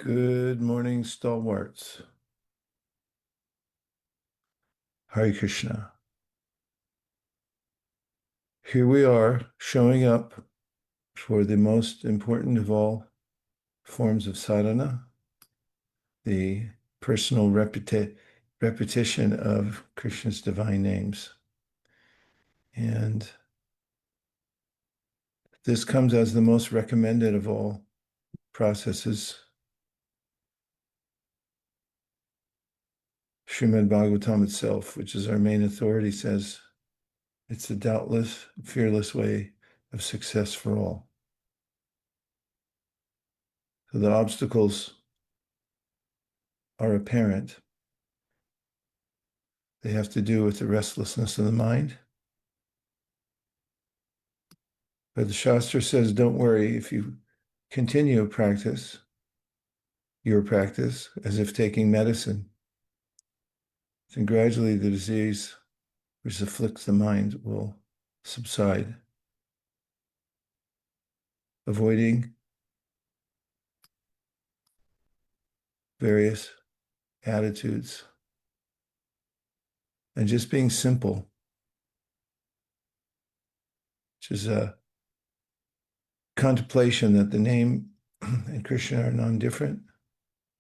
Good morning, stalwarts. Hare Krishna. Here we are showing up for the most important of all forms of sadhana, the personal repetition of Krishna's divine names. And this comes as the most recommended of all processes. Śrīmad Bhāgavatam itself, which is our main authority, says it's a doubtless, fearless way of success for all. So the obstacles are apparent. They have to do with the restlessness of the mind. But the Shastra says, don't worry, if you continue your practice, as if taking medicine, then gradually the disease which afflicts the mind will subside. Avoiding various attitudes and just being simple, which is a contemplation that the name and Krishna are non-different.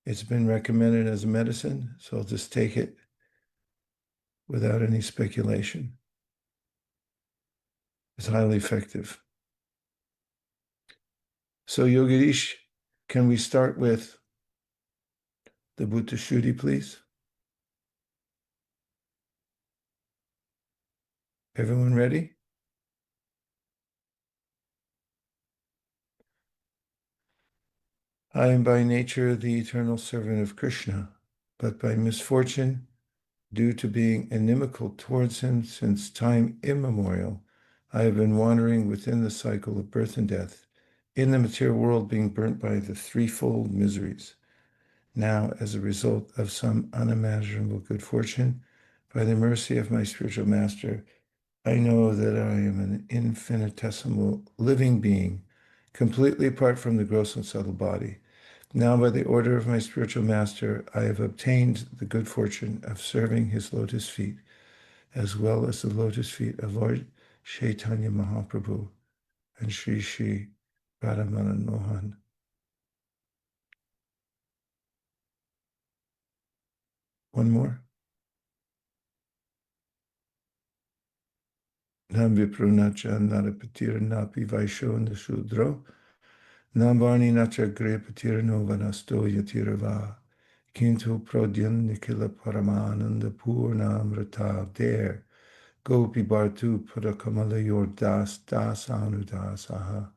It's been recommended as a medicine, so I'll just take it without any speculation. It's highly effective. So Yogirish, can we start with the Bhuta-suddhi, please? Everyone ready? I am by nature the eternal servant of Krishna, but by misfortune, due to being inimical towards him since time immemorial, I have been wandering within the cycle of birth and death, in the material world being burnt by the threefold miseries. Now, as a result of some unimaginable good fortune, by the mercy of my spiritual master, I know that I am an infinitesimal living being, completely apart from the gross and subtle body. Now, by the order of my spiritual master, I have obtained the good fortune of serving his lotus feet, as well as the lotus feet of Lord Chaitanya Mahaprabhu and Sri Sri Radhamadan Mohan. One more. Nam viprunacha narapatira napi vaisho nashudro. Nam varni nacha grepatira novanasto yatirava. Kintu prodyan nikila paramananda purnamrata der. Gopi Bhartu Padakamala Yordas Das Anudasaha.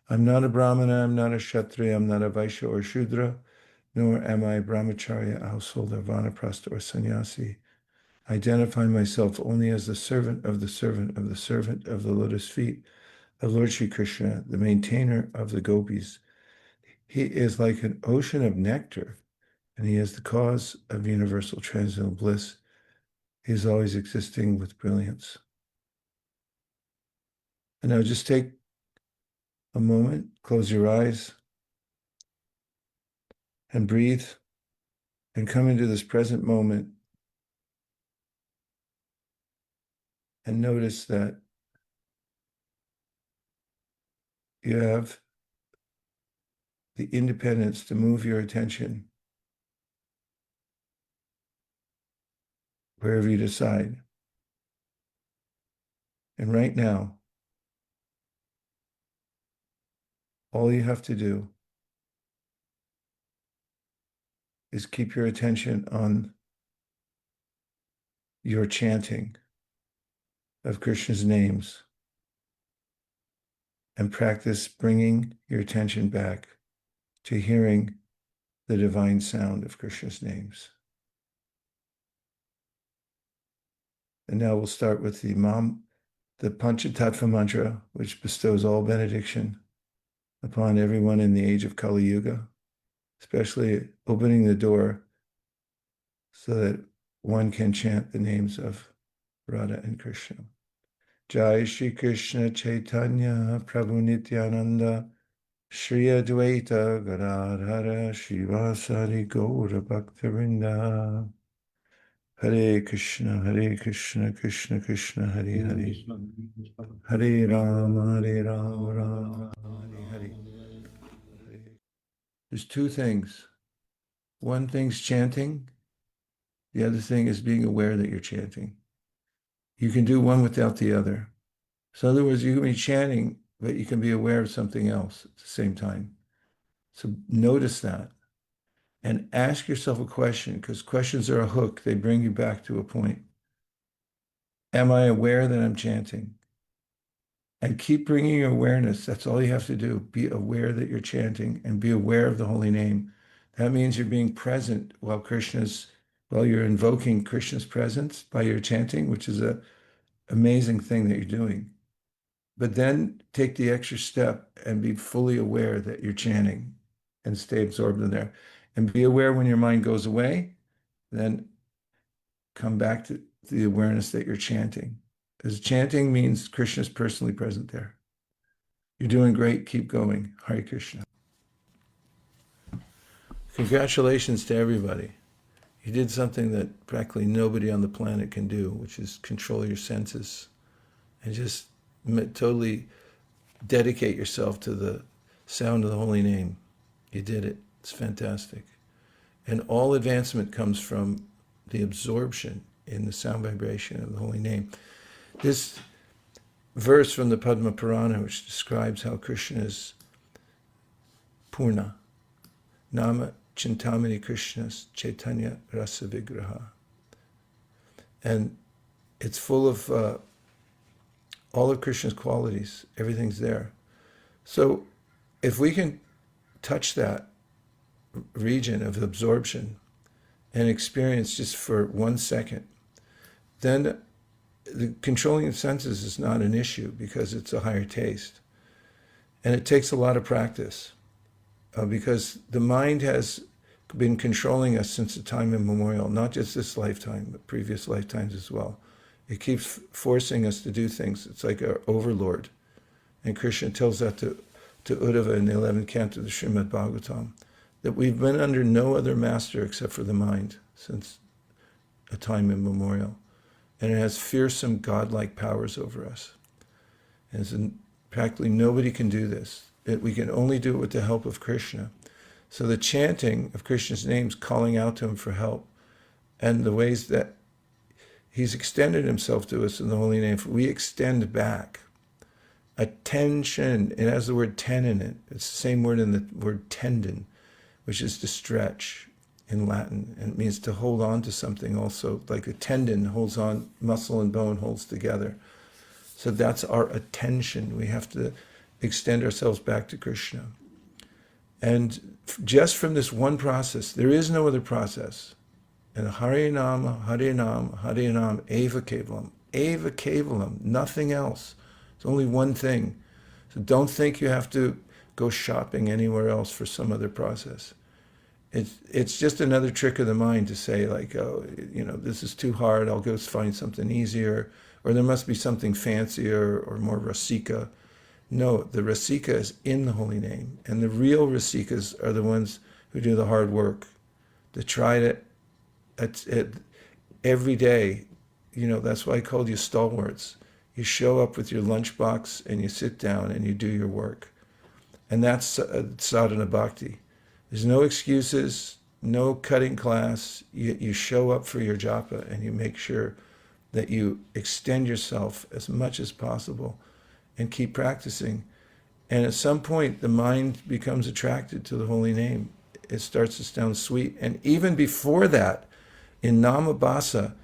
I'm not a Brahmana, I'm not a Kshatriya, I'm not a Vaishya or Shudra, nor am I Brahmacharya, householder, Vanaprastha, or Sannyasi. I identify myself only as the servant of the servant of the servant of the lotus feet of Lord Sri Krishna, the maintainer of the gopis. He is like an ocean of nectar, and he is the cause of universal transcendental bliss. He is always existing with brilliance. And now just take a moment, close your eyes, and breathe, and come into this present moment, and notice that you have the independence to move your attention wherever you decide. And right now, all you have to do is keep your attention on your chanting of Krishna's names and practice bringing your attention back to hearing the divine sound of Krishna's names. And now we'll start with the Panchatattva mantra, which bestows all benediction upon everyone in the age of Kali Yuga, especially opening the door so that one can chant the names of Radha and Krishna. Jai Shri Krishna Chaitanya Prabhu Nityananda Shri Advaita Gadadhara Shivasari Gaura Bhaktavinda. Hare Krishna, Krishna Krishna, Hare Hare. Hare Rama, Rama Hare Hare. There's two things. One thing's chanting. The other thing is being aware that you're chanting. You can do one without the other. So in other words, you can be chanting, but you can be aware of something else at the same time. So notice that and ask yourself a question, because questions are a hook. They bring you back to a point. Am I aware that I'm chanting? And keep bringing your awareness. That's all you have to do. Be aware that you're chanting and be aware of the holy name. That means you're being present while you're invoking Krishna's presence by your chanting, which is an amazing thing that you're doing. But then take the extra step and be fully aware that you're chanting and stay absorbed in there. And be aware when your mind goes away, then come back to the awareness that you're chanting. Because chanting means Krishna's personally present there. You're doing great. Keep going. Hare Krishna. Congratulations to everybody. You did something that practically nobody on the planet can do, which is control your senses and just totally dedicate yourself to the sound of the holy name. You did it. It's fantastic. And all advancement comes from the absorption in the sound vibration of the holy name. This verse from the Padma Purana, which describes how Krishna is Purna, Nama Chintamani Krishna's Chaitanya Rasa Vigraha. And it's full of all of Krishna's qualities. Everything's there. So if we can touch that region of absorption and experience just for 1 second, then the controlling of senses is not an issue because it's a higher taste. And it takes a lot of practice because the mind has been controlling us since the time immemorial, not just this lifetime, but previous lifetimes as well. It keeps forcing us to do things. It's like our overlord. And Krishna tells that to Uddhava in the 11th Canto of the Śrīmad Bhāgavatam, that we've been under no other master except for the mind since a time immemorial. And it has fearsome godlike powers over us. And practically nobody can do this. We can only do it with the help of Krishna. So the chanting of Krishna's names, calling out to him for help, and the ways that he's extended himself to us in the holy name, we extend back. Attention, it has the word ten in it. It's the same word in the word tendon, which is to stretch in Latin. And it means to hold on to something also, like a tendon holds on, muscle and bone holds together. So that's our attention. We have to extend ourselves back to Krishna. And just from this one process, there is no other process. And Hare Nama, Hare Nama, Hare Nama, Eva Kevalam, nothing else. It's only one thing. So don't think you have to go shopping anywhere else for some other process. It's just another trick of the mind to say like, oh, this is too hard, I'll go find something easier, or there must be something fancier or more rasika. No, the rasika is in the holy name. And the real rasikas are the ones who do the hard work, to try to, every day, that's why I called you stalwarts. You show up with your lunchbox and you sit down and you do your work. And that's sadhana bhakti. There's no excuses, no cutting class. You show up for your japa and you make sure that you extend yourself as much as possible and keep practicing. And at some point, the mind becomes attracted to the holy name. It starts to sound sweet. And even before that, in Namabhasa,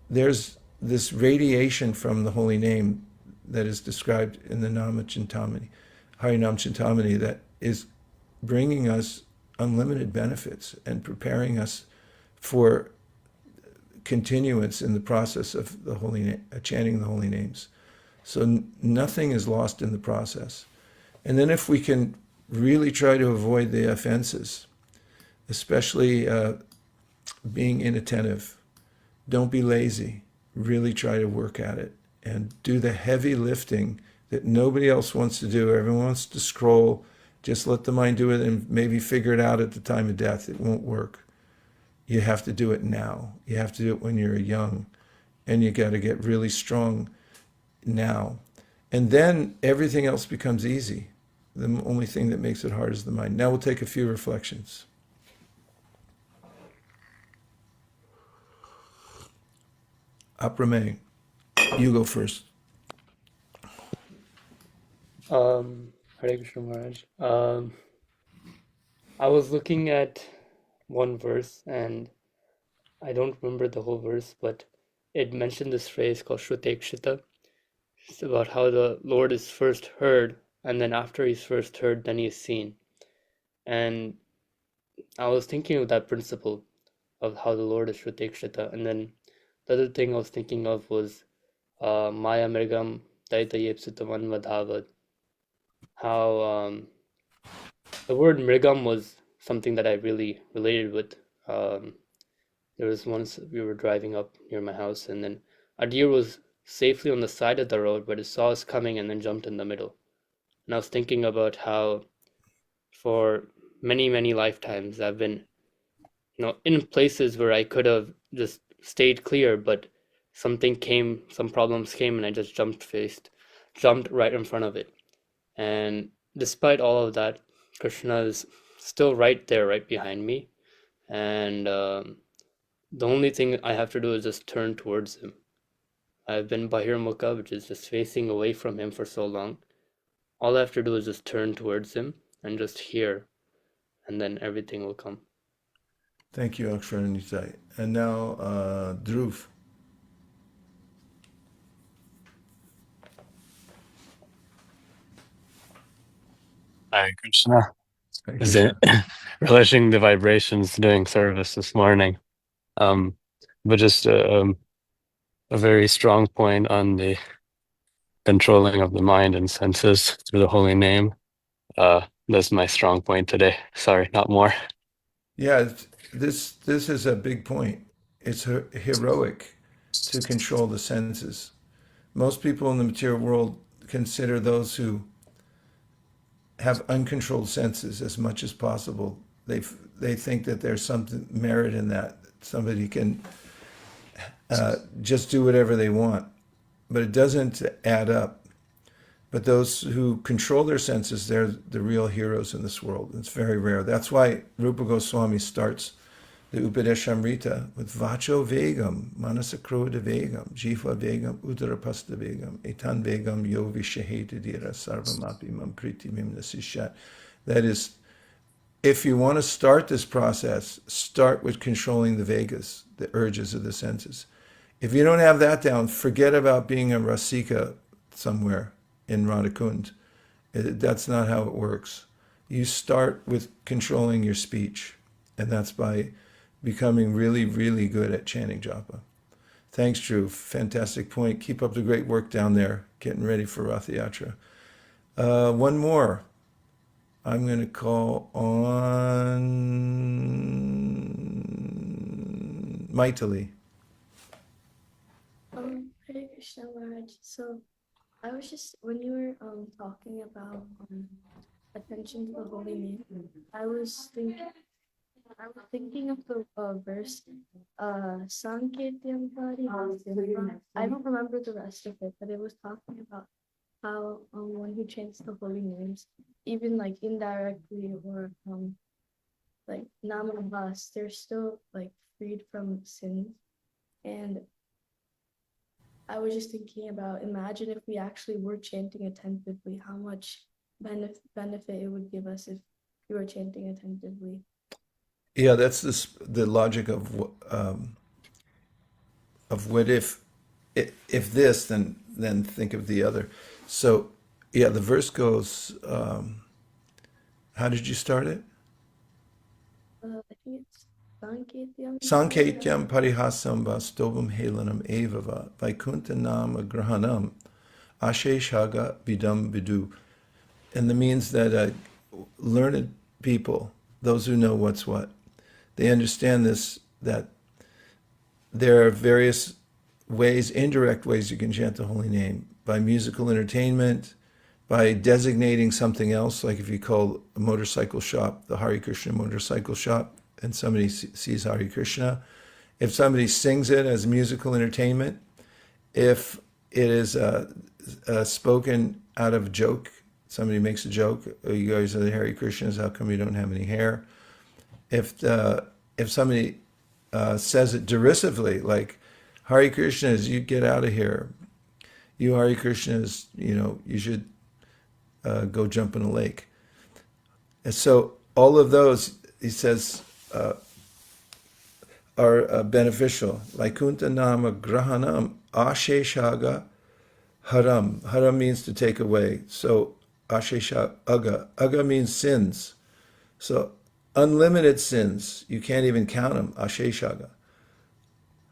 there's this radiation from the holy name that is described in the Nama Chintamani, Harinam Chintamani, that is bringing us unlimited benefits and preparing us for continuance in the process of the holy chanting the holy names. So nothing is lost in the process. And then if we can really try to avoid the offenses, especially being inattentive, don't be lazy. Really try to work at it and do the heavy lifting that nobody else wants to do. Everyone wants to scroll Just let the mind do it and maybe figure it out at the time of death. It won't work. You have to do it now. You have to do it when you're young, and you got to get really strong now. And then everything else becomes easy. The only thing that makes it hard is the mind. Now we'll take a few reflections. Aprame, you go first. Hare Krishna Maharaj. I was looking at one verse and I don't remember the whole verse, but it mentioned this phrase called Shrutekshita. It's about how the Lord is first heard, and then after he's first heard, then he is seen. And I was thinking of that principle of how the Lord is Shrutekshita. And then the other thing I was thinking of was Maya Mrigam Daitayepsutaman Vadhavad. How the word Mrigam was something that I really related with. There was once we were driving up near my house, and then a deer was safely on the side of the road, but it saw us coming and then jumped in the middle. And I was thinking about how for many, many lifetimes I've been, in places where I could have just stayed clear, but some problems came, and I just jumped right in front of it. And despite all of that, Krishna is still right there, right behind me. And the only thing I have to do is just turn towards him. I've been Bahirmukha, which is just facing away from him for so long. All I have to do is just turn towards him and just hear, and then everything will come. Thank you, Aksharanitai. And now, Dhruv. Hare Krishna. Hare Is it Krishna. relishing the vibrations during service this morning? But just a very strong point on the controlling of the mind and senses through the holy name. That's my strong point today. Sorry, not more. Yeah, this is a big point. It's heroic to control the senses. Most people in the material world consider those who have uncontrolled senses as much as possible. They think that there's something merit in that. Somebody can just do whatever they want, but it doesn't add up. But those who control their senses, they're the real heroes in this world. It's very rare. That's why Rupa Goswami starts the Upadeshamrita with Vacho Vegam, Manasakroda Vegam, Jiva Vegam, Udarapasta Vegam, Etan Vegam, Yo Vishahetadira, Sarvamapi Mampriti Mimnasishat. That is, if you want to start this process, start with controlling the Vegas, the urges of the senses. If you don't have that down, forget about being a Rasika somewhere in Radhakund. That's not how it works. You start with controlling your speech, and that's by becoming really, really good at chanting japa. Thanks, Drew. Fantastic point. Keep up the great work down there, getting ready for Rath Yatra. One more. I'm going to call on Maitali. Hare Krishna Maharaj. So I was just, when you were talking about attention to the holy name, I was thinking of the verse, Sanketyam Parihasya. I don't remember the rest of it, but it was talking about how one who chants the holy names, even like indirectly or like namabhas, they're still like freed from sins. And I was just thinking about, imagine if we actually were chanting attentively, how much benefit it would give us if we were chanting attentively. Yeah, that's the logic of what if this, then think of the other. So yeah, the verse goes. How did you start it? I think it's Sanketyam. Sanketyam parihasam vastovam helanam evava vaikuntanam agrahanam asheshaga vidam vidu. And that means that learned people, those who know what's what, they understand this, that there are various ways, indirect ways you can chant the holy name, by musical entertainment, by designating something else, like if you call a motorcycle shop the Hare Krishna motorcycle shop, and somebody sees Hare Krishna, if somebody sings it as musical entertainment, if it is spoken out of joke, somebody makes a joke, oh, you guys are the Hare Krishnas, how come you don't have any hair? If somebody says it derisively, like, Hare Krishnas, you get out of here. You Hare Krishnas, you should go jump in a lake. And so all of those, he says, are beneficial. Vaikunta nama grahanam asheshaga haram. Haram means to take away. So ashesha aga. Aga means sins. So unlimited sins. You can't even count them. Asheshaga.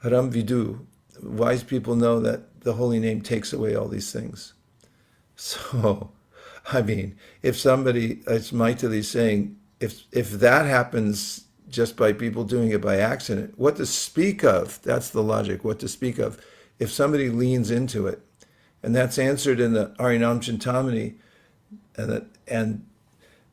Haram vidu. Wise people know that the holy name takes away all these things. So, I mean, if somebody, it's mightily saying, if that happens just by people doing it by accident, what to speak of? That's the logic. What to speak of? If somebody leans into it, and that's answered in the Harinam Chintamani, and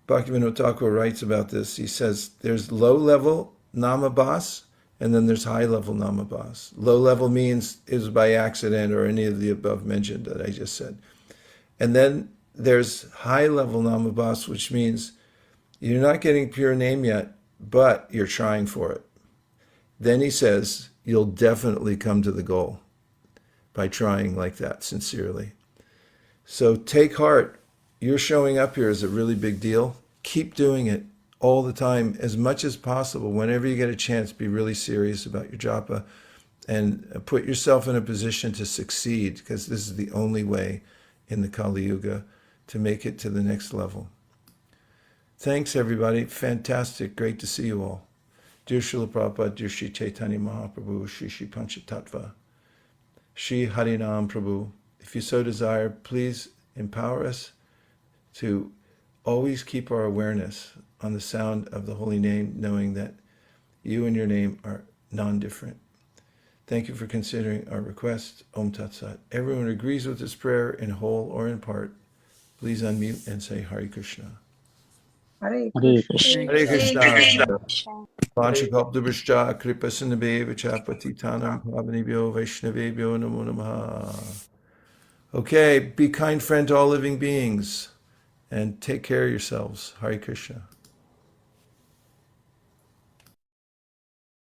Bhaktivinoda Thakur writes about this. He says there's low-level namabhas, and then there's high-level namabhas. Low-level means is by accident or any of the above mentioned that I just said. And then there's high-level namabhas, which means you're not getting pure name yet, but you're trying for it. Then he says, you'll definitely come to the goal by trying like that sincerely. So take heart. You're showing up here is a really big deal. Keep doing it all the time, as much as possible. Whenever you get a chance, be really serious about your japa and put yourself in a position to succeed, because this is the only way in the Kali Yuga to make it to the next level. Thanks, everybody. Fantastic. Great to see you all. Dear Srila Prabhupada, dear Shri Chaitanya Mahaprabhu, Shri Panchatattva, Shri Harinam Prabhu, if you so desire, please empower us to always keep our awareness on the sound of the holy name, knowing that you and your name are non-different. Thank you for considering our request. Om Tat Sat. Everyone agrees with this prayer in whole or in part. Please unmute and say Hare Krishna. Hare Hare Krishna. Krishna. Hare Krishna. Vanchakaptavishta kripasinabheva patitanam pavanebhyo vaishnavebhyo namo namaha. Okay, be kind friend to all living beings and take care of yourselves. Hare Krishna.